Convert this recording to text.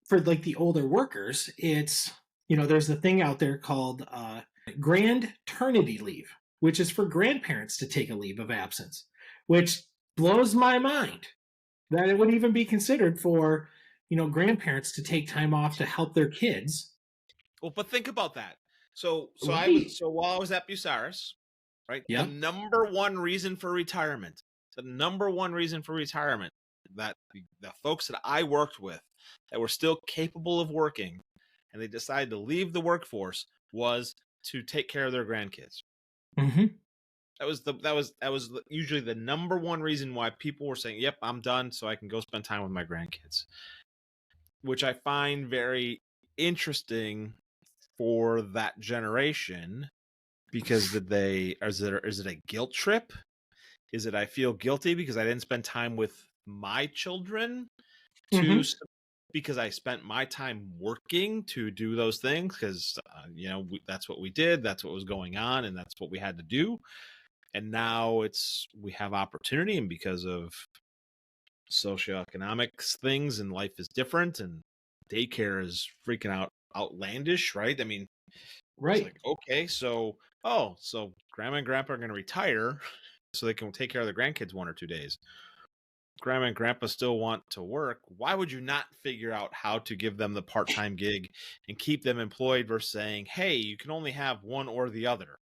for like the older workers, it's, there's a thing out there called Grandternity leave, which is for grandparents to take a leave of absence, which blows my mind that it would even be considered for, grandparents to take time off to help their kids. Well, but think about that. Right. So while I was at Bucyrus, right? The Yep. number one reason for retirement, the number one reason for retirement that the folks that I worked with that were still capable of working and they decided to leave the workforce was to take care of their grandkids. Hmm. That was usually the number one reason why people were saying, "Yep, I'm done so I can go spend time with my grandkids." Which I find very interesting for that generation because is it a guilt trip? Is it I feel guilty because I didn't spend time with my children to Hmm. because I spent my time working to do those things because that's what we did, that's what was going on, and that's what we had to do. And now we have opportunity, and because of socioeconomic things, and life is different, and daycare is freaking outlandish, right? I mean, it's Right. like, okay, so grandma and grandpa are going to retire so they can take care of their grandkids 1 or 2 days. Grandma and grandpa still want to work. Why would you not figure out how to give them the part-time gig and keep them employed versus saying, hey, you can only have one or the other?